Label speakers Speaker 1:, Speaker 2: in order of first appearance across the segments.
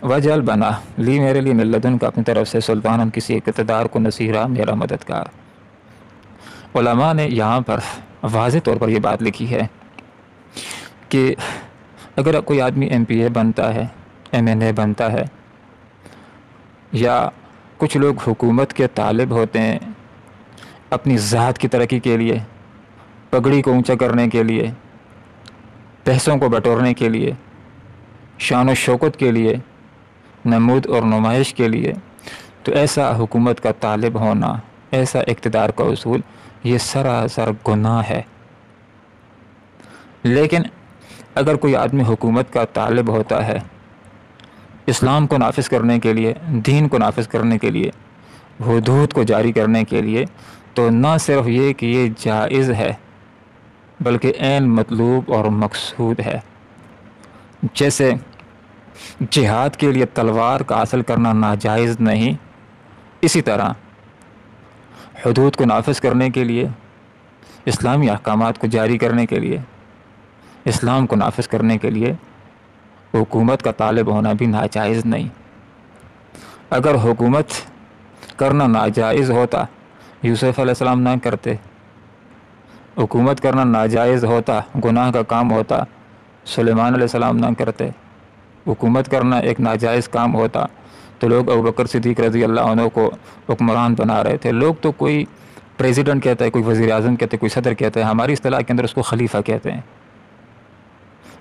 Speaker 1: وجل بنا لی میرے لیے من لدن کا اپنی طرف سے سلطان کسی اقتدار کو نصیرہ میرا مددگار۔ علماء نے یہاں پر واضح طور پر یہ بات لکھی ہے کہ اگر کوئی آدمی ایم پی اے بنتا ہے، ایم این اے بنتا ہے، یا کچھ لوگ حکومت کے طالب ہوتے ہیں اپنی ذات کی ترقی کے لیے، پگڑی کو اونچا کرنے کے لیے، پیسوں کو بٹورنے کے لیے، شان و شوکت کے لیے، نمود اور نمائش کے لیے، تو ایسا حکومت کا طالب ہونا، ایسا اقتدار کا اصول، یہ سراسر گناہ ہے۔ لیکن اگر کوئی آدمی حکومت کا طالب ہوتا ہے اسلام کو نافذ کرنے کے لیے، دین کو نافذ کرنے کے لیے، حدود کو جاری کرنے کے لیے، تو نہ صرف یہ کہ یہ جائز ہے بلکہ عین مطلوب اور مقصود ہے۔ جیسے جہاد کے لیے تلوار کا حاصل کرنا ناجائز نہیں، اسی طرح حدود کو نافذ کرنے کے لیے، اسلامی احکامات کو جاری کرنے کے لیے، اسلام کو نافذ کرنے کے لیے حکومت کا طالب ہونا بھی ناجائز نہیں۔ اگر حکومت کرنا ناجائز ہوتا یوسف علیہ السلام نہ کرتے، حکومت کرنا ناجائز ہوتا، گناہ کا کام ہوتا، سلیمان علیہ السلام نہ کرتے، حکومت کرنا ایک ناجائز کام ہوتا تو لوگ ابوبکر صدیق رضی اللہ عنہ کو حکمران بنا رہے تھے۔ لوگ تو کوئی پریزیڈنٹ کہتا ہے، کوئی وزیر اعظم کہتے ہیں، کوئی صدر کہتے ہیں، ہماری اصطلاح کے اندر اس کو خلیفہ کہتے ہیں،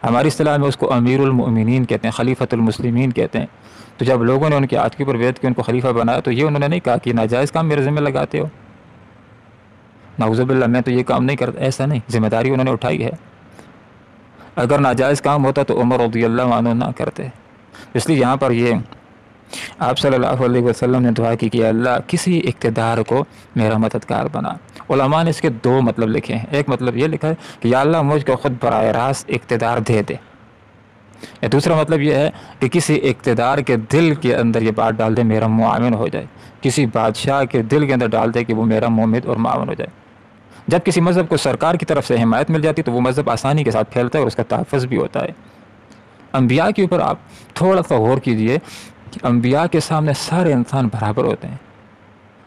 Speaker 1: ہماری اصطلاح میں اس کو امیر المؤمنین کہتے ہیں، خلیفۃ المسلمین کہتے ہیں۔ تو جب لوگوں نے ان کے عاتقی پر بیعت کی، ان کو خلیفہ بنایا، تو یہ انہوں نے نہیں کہا کہ ناجائز کام میرے ذمہ لگاتے ہو، نعوذ باللہ میں تو یہ کام نہیں کرتا، ایسا نہیں، ذمہ داری انہوں نے اٹھائی ہے۔ اگر ناجائز کام ہوتا تو عمر رضی اللہ عنہ نہ کرتے۔ اس لیے یہاں پر یہ آپ صلی اللہ علیہ وسلم نے دعا کی کہ اللہ کسی اقتدار کو میرا مددگار بنا۔ علماء نے اس کے دو مطلب لکھے ہیں۔ ایک مطلب یہ لکھا ہے کہ یا اللہ مجھ کو خود براہ راست اقتدار دے دے، یا دوسرا مطلب یہ ہے کہ کسی اقتدار کے دل کے اندر یہ بات ڈال دے میرا معاون ہو جائے، کسی بادشاہ کے دل کے اندر ڈال دے کہ وہ میرا مومد اور معاون ہو جائے۔ جب کسی مذہب کو سرکار کی طرف سے حمایت مل جاتی تو وہ مذہب آسانی کے ساتھ پھیلتا ہے اور اس کا تحفظ بھی ہوتا ہے۔ انبیاء کے اوپر آپ تھوڑا سا غور کیجئے کہ انبیاء کے سامنے سارے انسان برابر ہوتے ہیں،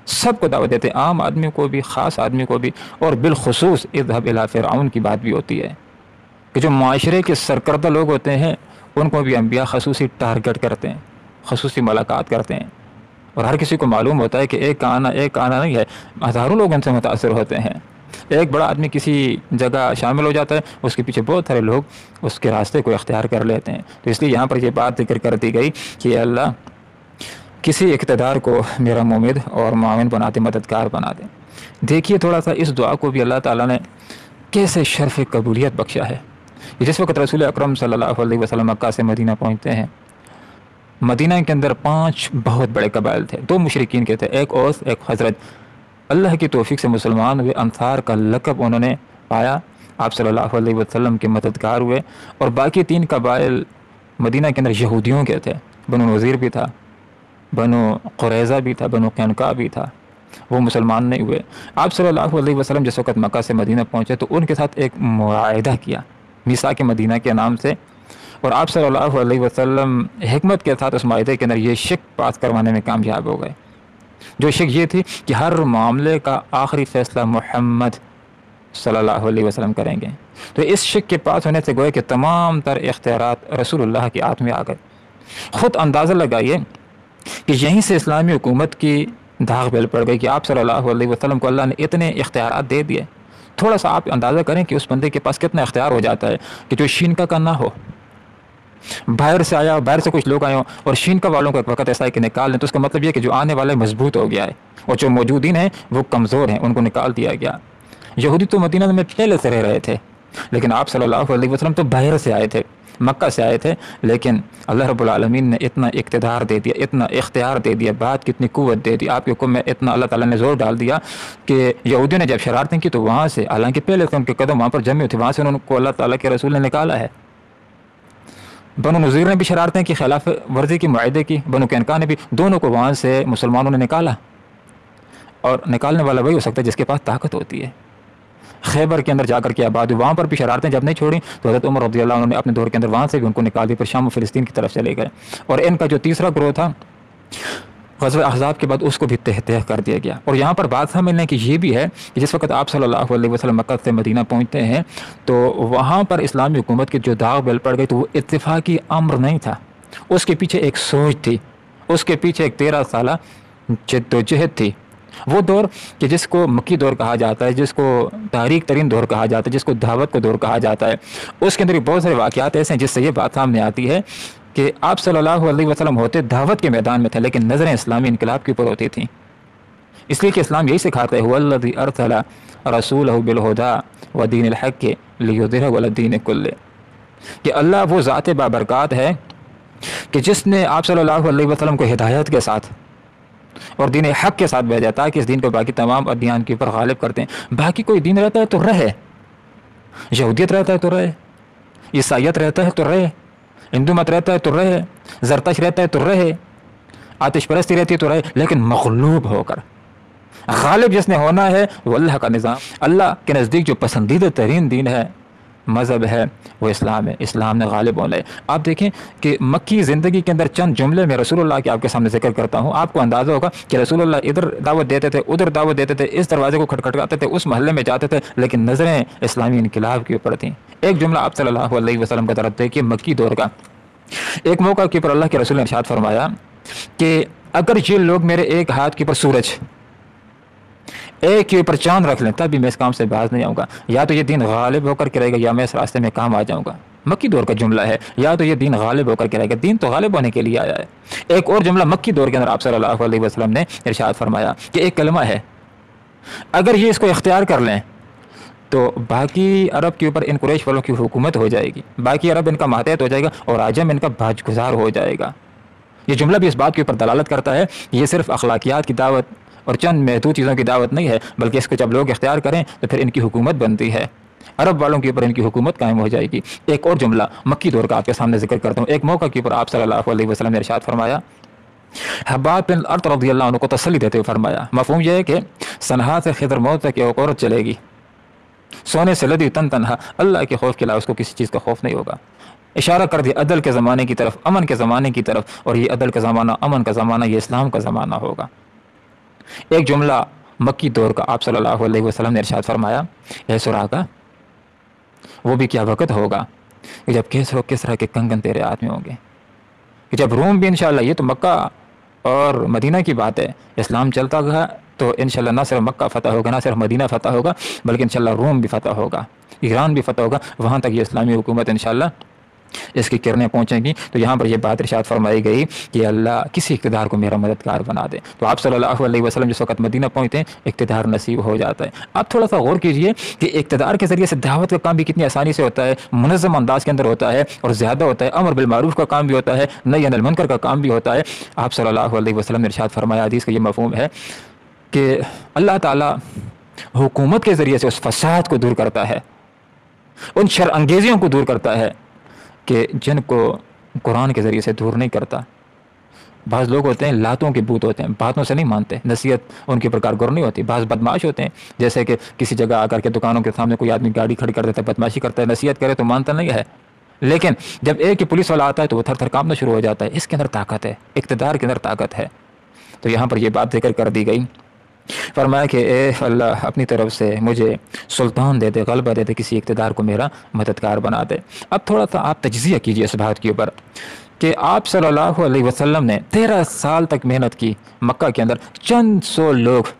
Speaker 1: سب کو دعوت دیتے ہیں، عام آدمی کو بھی، خاص آدمی کو بھی، اور بالخصوص اذهب الى فرعون کی بات بھی ہوتی ہے کہ جو معاشرے کے سرکردہ لوگ ہوتے ہیں ان کو بھی انبیاء خصوصی ٹارگٹ کرتے ہیں، خصوصی ملاقات کرتے ہیں، اور ہر کسی کو معلوم ہوتا ہے کہ ایک کا آنا نہیں ہے، ہزاروں لوگ ان سے متاثر ہوتے ہیں۔ ایک بڑا آدمی کسی جگہ شامل ہو جاتا ہے، اس کے پیچھے بہت سارے لوگ اس کے راستے کو اختیار کر لیتے ہیں۔ تو اس لیے یہاں پر یہ بات ذکر کر دی گئی کہ اللہ کسی اقتدار کو میرا مومد اور معاون بنا دے، مددگار بنا دے۔ دیکھیے تھوڑا سا اس دعا کو بھی اللہ تعالیٰ نے کیسے شرف قبولیت بخشا ہے۔ جس وقت رسول اکرم صلی اللہ علیہ وسلم مکہ سے مدینہ پہنچتے ہیں، مدینہ کے اندر 5 بہت بڑے قبائل تھے، 2 مشرکین کے تھے، ایک اوس ایک خزرج۔ اللہ کی توفیق سے مسلمان ہوئے، انصار کا لقب انہوں نے پایا، آپ صلی اللہ علیہ وسلم کے مددگار ہوئے، اور باقی 3 قبائل مدینہ کے اندر یہودیوں کے تھے، بنو نذیر بھی تھا، بنو قریظہ بھی تھا، بنو قینقاع بھی تھا، وہ مسلمان نہیں ہوئے۔ آپ صلی اللہ علیہ وسلم جس وقت مکہ سے مدینہ پہنچے تو ان کے ساتھ ایک معاہدہ کیا میثاق مدینہ کے نام سے، اور آپ صلی اللہ علیہ وسلم حکمت کے ساتھ اس معاہدے کے اندر یہ شک پاس کروانے میں کامیاب ہو گئے۔ جو شک یہ تھی کہ ہر معاملے کا آخری فیصلہ محمد صلی اللہ علیہ وسلم کریں گے۔ تو اس شک کے پاس ہونے سے گویا کہ تمام تر اختیارات رسول اللہ کے ہاتھ میں آ گئے۔ خود اندازہ لگائیے کہ یہیں سے اسلامی حکومت کی داغ بیل پڑ گئی کہ آپ صلی اللہ علیہ وسلم کو اللہ نے اتنے اختیارات دے دیے۔ تھوڑا سا آپ اندازہ کریں کہ اس بندے کے پاس کتنا اختیار ہو جاتا ہے کہ جو شینکا کا نہ ہو، باہر سے آیا، باہر سے کچھ لوگ آئے ہوں اور شینکا والوں کا ایک وقت ایسا ہے کہ نکال لیں، تو اس کا مطلب یہ کہ جو آنے والے مضبوط ہو گیا ہے اور جو موجودین ہیں وہ کمزور ہیں، ان کو نکال دیا گیا۔ یہودی تو مدینہ میں پہلے سے رہ رہے تھے، لیکن آپ صلی اللہ علیہ وسلم تو باہر سے آئے تھے، مکہ سے آئے تھے، لیکن اللہ رب العالمین نے اتنا اقتدار دے دیا، اتنا اختیار دے دیا، بات کتنی قوت دے دی، آپ کے حکم میں اتنا اللہ تعالیٰ نے زور ڈال دیا کہ یہودیوں نے جب شرارتیں کی تو وہاں سے، حالانکہ پہلے سے ان کے قدم وہاں پر جمے تھے، وہاں سے ان کو اللہ تعالیٰ کے رسول نے نکالا ہے۔ بنو نذیر نے بھی شرارتیں کی، خلاف ورزی کی، معاہدے کی، بنو قینقاع نے بھی، دونوں کو وہاں سے مسلمانوں نے نکالا، اور نکالنے والا وہی ہو سکتا ہے جس کے پاس طاقت ہوتی ہے۔ خیبر کے اندر جا کر کے آباد ہوئے. وہاں پر بھی شرارتیں جب نہیں چھوڑیں تو حضرت عمر رضی اللہ عنہ نے اپنے دور کے اندر وہاں سے بھی ان کو نکال دیا, پھر شام و فلسطین کی طرف چلے گئے. اور ان کا جو تیسرا گروہ تھا غزوہ احزاب کے بعد اس کو بھی تہ تہ کر دیا گیا. اور یہاں پر بات سمجھنے کی یہ بھی ہے کہ جس وقت آپ صلی اللہ علیہ وسلم مکہ سے مدینہ پہنچتے ہیں تو وہاں پر اسلامی حکومت کی جو داغ بیل پڑ گئی تو وہ اتفاقی امر نہیں تھا, اس کے پیچھے ایک سوچ تھی, اس کے پیچھے ایک 13 سالہ جد و جہد تھی. وہ دور کہ جس کو مکی دور کہا جاتا ہے, جس کو تاریخ ترین دور کہا جاتا ہے, جس کو دعوت کا دور کہا جاتا ہے, اس کے اندر بہت سارے واقعات ایسے ہیں جس سے یہ بات سامنے آتی ہے کہ آپ صلی اللہ علیہ وسلم ہوتے دعوت کے میدان میں تھے لیکن نظریں اسلامی انقلاب کے اوپر ہوتی تھیں. اس لیے کہ اسلام یہی سکھاتا ہے والذی ارسل رسولہ بالہدی ودین الحق لیظہرہ علی الدین کلہ, کہ اللہ وہ ذات بابرکات ہے کہ جس نے آپ صلی اللہ علیہ وسلم کو ہدایت کے ساتھ اور دین حق کے ساتھ بھیجا تاکہ اس دین کو باقی تمام ادیان کے اوپر غالب کرتے ہیں. باقی کوئی دین رہتا ہے تو رہے, یہودیت رہتا ہے تو رہے, عیسائیت رہتا ہے تو رہے, ہندو مت رہتا ہے تو رہے, زرتش رہتا ہے تو رہے, آتش پرستی رہتی ہے تو رہے, لیکن مغلوب ہو کر غالب جس نے ہونا ہے وہ اللہ کا نظام. اللہ کے نزدیک جو پسندیدہ ترین دین ہے, مذہب ہے, وہ اسلام ہے. اسلام نے غالب ہونا ہے. آپ دیکھیں کہ مکی زندگی کے اندر چند جملے میں رسول اللہ کے آپ کے سامنے ذکر کرتا ہوں, آپ کو اندازہ ہوگا کہ رسول اللہ ادھر دعوت دیتے تھے, ادھر دعوت دیتے تھے, اس دروازے کو کھٹکھٹاتے تھے, اس محلے میں جاتے تھے, لیکن نظریں اسلامی انقلاب کے اوپر تھیں. ایک جملہ آپ صلی اللہ علیہ وسلم کا طرف دیکھیے مکی دور کا. ایک موقع کے اوپر اللہ کے رسول نے ارشاد فرمایا کہ اگر یہ لوگ میرے ایک ہاتھ کے اوپر سورج, ایک کے اوپر چاند رکھ لیں تب بھی میں اس کام سے باز نہیں آؤں گا. یا تو یہ دین غالب ہو کر کے رہے گا یا میں اس راستے میں کام آ جاؤں گا. مکی دور کا جملہ ہے, یا تو یہ دین غالب ہو کر کے رہے گا. دین تو غالب ہونے کے لیے آیا ہے. ایک اور جملہ مکی دور کے اندر آپ صلی اللہ علیہ وسلم نے ارشاد فرمایا کہ ایک کلمہ ہے, اگر یہ اس کو اختیار کر لیں تو باقی عرب کے اوپر ان قریش والوں کی حکومت ہو جائے گی, باقی عرب ان کا ماتحت ہو جائے گا اور عجم ان کا باج گزار ہو جائے گا. یہ جملہ بھی اس بات کے اوپر دلالت کرتا ہے یہ صرف اخلاقیات کی دعوت اور چند محدود چیزوں کی دعوت نہیں ہے, بلکہ اس کو جب لوگ اختیار کریں تو پھر ان کی حکومت بنتی ہے, عرب والوں کے اوپر ان کی حکومت قائم ہو جائے گی. ایک اور جملہ مکی دور کا آپ کے سامنے ذکر کرتا ہوں. ایک موقع کے اوپر آپ صلی اللہ علیہ وسلم نے ارشاد فرمایا, حباب بن الارت رضی اللہ عنہ کو تسلی دیتے ہوئے فرمایا, مفہوم یہ ہے کہ سنہا سے خضر موت تک ایک عورت چلے گی, سونے سے لدی تن تنہا, اللہ کے خوف کے علاوہ اس کو کسی چیز کا خوف نہیں ہوگا. اشارہ کر دیا عدل کے زمانے کی طرف, امن کے زمانے کی طرف, اور یہ عدل کا زمانہ, امن کا زمانہ, یہ اسلام کا زمانہ ہوگا. ایک جملہ مکی دور کا آپ صلی اللہ علیہ وسلم نے ارشاد فرمایا, اے سراقہ وہ بھی کیا وقت ہوگا کہ جب کیسر و کسرا کے کنگن تیرے ہاتھ میں ہوں گے, کہ جب روم بھی انشاءاللہ, یہ تو مکہ اور مدینہ کی بات ہے, اسلام چلتا گیا تو انشاءاللہ نہ صرف مکہ فتح ہوگا, نہ صرف مدینہ فتح ہوگا, بلکہ انشاءاللہ روم بھی فتح ہوگا, ایران بھی فتح ہوگا, وہاں تک یہ اسلامی حکومت انشاءاللہ اس کی کرنیں پہنچیں گی. تو یہاں پر یہ بات ارشاد فرمائی گئی کہ اللہ کسی اقتدار کو میرا مددگار بنا دے. تو آپ صلی اللہ علیہ وسلم جس وقت مدینہ پہنچتے ہیں اقتدار نصیب ہو جاتا ہے. آپ تھوڑا سا غور کیجئے کہ اقتدار کے ذریعے سے دعوت کا کام بھی کتنی آسانی سے ہوتا ہے, منظم انداز کے اندر ہوتا ہے اور زیادہ ہوتا ہے. امر بالمعروف کا کام بھی ہوتا ہے, نہی عن المنکر کا کام بھی ہوتا ہے. آپ صلی اللہ علیہ وسلم نے ارشاد فرمایا, حدیث کا یہ مفہوم ہے کہ اللہ تعالیٰ حکومت کے ذریعے سے اس فساد کو دور کرتا ہے, ان شر انگیزیوں کو دور کرتا ہے کہ جن کو قرآن کے ذریعے سے دور نہیں کرتا. بعض لوگ ہوتے ہیں لاتوں کے بوت ہوتے ہیں, باتوں سے نہیں مانتے, نصیحت ان کے اوپر کارگر نہیں ہوتی. بعض بدماش ہوتے ہیں, جیسے کہ کسی جگہ آ کر کے دکانوں کے سامنے کوئی آدمی گاڑی کھڑی کر دیتا ہے, بدماشی کرتا ہے, نصیحت کرے تو مانتا نہیں ہے, لیکن جب ایک پولیس والا آتا ہے تو وہ تھر تھر کانپنا شروع ہو جاتا ہے. اس کے اندر طاقت ہے, اقتدار کے اندر طاقت ہے. تو یہاں پر یہ بات ذکر کر دی گئی, فرمایا کہ اے اللہ اپنی طرف سے مجھے سلطان دے دے, غلبہ دے دے, کسی اقتدار کو میرا مددگار بنا دے. اب تھوڑا سا آپ تجزیہ کیجئے اس بات کے اوپر کہ آپ صلی اللہ علیہ وسلم نے 13 سال تک محنت کی, مکہ کے اندر چند سو لوگ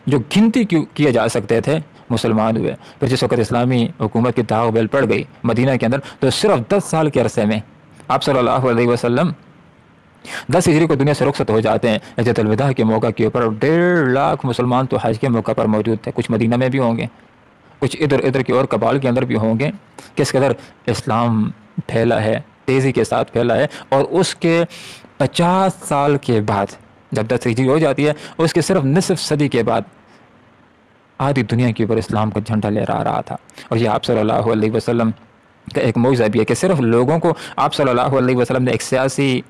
Speaker 1: جو گنتی کیے جا سکتے تھے مسلمان ہوئے. پھر جس وقت اسلامی حکومت کی داغ بیل پڑ گئی مدینہ کے اندر تو صرف 10 سال کے عرصے میں آپ صلی اللہ علیہ وسلم 10 ہجری کو دنیا سے رخصت ہو جاتے ہیں. حجۃ الوداع کے موقع کے اوپر 1.5 لاکھ مسلمان تو حج کے موقع پر موجود تھے. کچھ مدینہ میں بھی ہوں گے, کچھ ادھر کی اور قبائل کے اندر بھی ہوں گے. کس قدر اسلام پھیلا ہے, تیزی کے ساتھ پھیلا ہے. اور اس کے 50 سال کے بعد جب 10 ہجری ہو جاتی ہے, اس کے صرف نصف صدی کے بعد آدھی دنیا کے اوپر اسلام کا جھنڈا لہرا رہا تھا. اور یہ آپ صلی اللہ علیہ وسلم کا ایک معجزہ بھی ہے کہ صرف لوگوں کو آپ صلی اللہ علیہ وسلم نے ایک سیاسی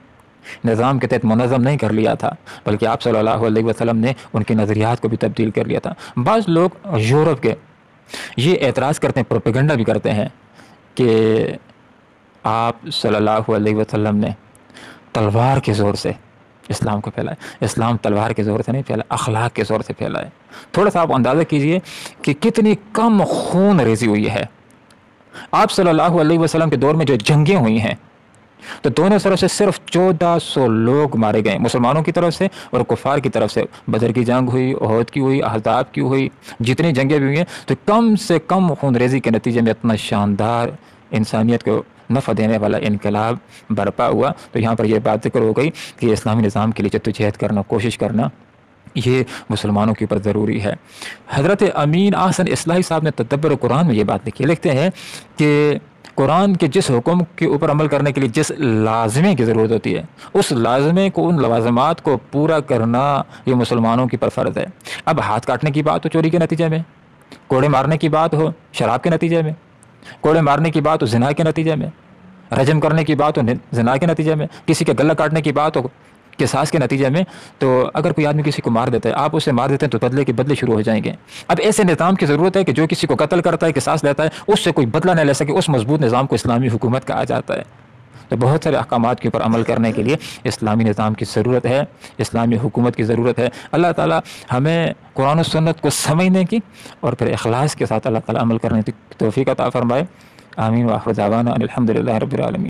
Speaker 1: نظام کے تحت منظم نہیں کر لیا تھا، بلکہ آپ صلی اللہ علیہ وسلم نے ان کے نظریات کو بھی تبدیل کر لیا تھا۔ بعض لوگ یورپ کے یہ اعتراض کرتے ہیں، پروپیگنڈا بھی کرتے ہیں کہ آپ صلی اللہ علیہ وسلم نے تلوار کے زور سے اسلام کو پھیلائے۔ اسلام تلوار کے زور سے نہیں پھیلا، اخلاق کے زور سے پھیلائے۔ تھوڑا سا آپ اندازہ کیجئے کہ کتنی کم خون ریزی ہوئی ہے۔ آپ صلی اللہ علیہ وسلم کے دور میں جو جنگیں ہوئی ہیں تو دونوں طرف سے صرف 1400 لوگ مارے گئے، مسلمانوں کی طرف سے اور کفار کی طرف سے۔ بدر کی جنگ ہوئی، احد کی ہوئی، احزاب کی ہوئی، جتنی جنگیں بھی ہوئی ہیں تو کم سے کم خون ریزی کے نتیجے میں اتنا شاندار انسانیت کو نفع دینے والا انقلاب برپا ہوا۔ تو یہاں پر یہ بات ذکر ہو گئی کہ اسلامی نظام کے لیے جدوجہد کرنا، کوشش کرنا، یہ مسلمانوں کے اوپر ضروری ہے۔ حضرت امین احسن اصلاحی صاحب نے تدبر قرآن میں یہ بات لکھی، لکھتے ہیں کہ قرآن کے جس حکم کے اوپر عمل کرنے کے لیے جس لازمے کی ضرورت ہوتی ہے، اس لازمے کو، ان لوازمات کو پورا کرنا یہ مسلمانوں کی پر فرض ہے۔ اب ہاتھ کاٹنے کی بات ہو چوری کے نتیجے میں، کوڑے مارنے کی بات ہو شراب کے نتیجے میں، کوڑے مارنے کی بات ہو زنا کے نتیجے میں، رجم کرنے کی بات ہو زنا کے نتیجے میں، کسی کا گلا کاٹنے کی بات ہو قصاص کے نتیجے میں، تو اگر کوئی آدمی کسی کو مار دیتا ہے، آپ اسے مار دیتے ہیں تو بدلے کے بدلے شروع ہو جائیں گے۔ اب ایسے نظام کی ضرورت ہے کہ جو کسی کو قتل کرتا ہے، قصاص لیتا ہے، اس سے کوئی بدلہ نہ لے سکے، اس مضبوط نظام کو اسلامی حکومت کہا جاتا ہے۔ تو بہت سارے احکامات کے اوپر عمل کرنے کے لیے اسلامی نظام کی ضرورت ہے، اسلامی حکومت کی ضرورت ہے۔ اللہ تعالیٰ ہمیں قرآن و سنت کو سمجھنے کی اور پھر اخلاص کے ساتھ اللہ تعالیٰ عمل کرنے کی توفیق عطا فرمائے۔ آمین۔ وآخر دعوانا ان الحمد للہ رب العالمین۔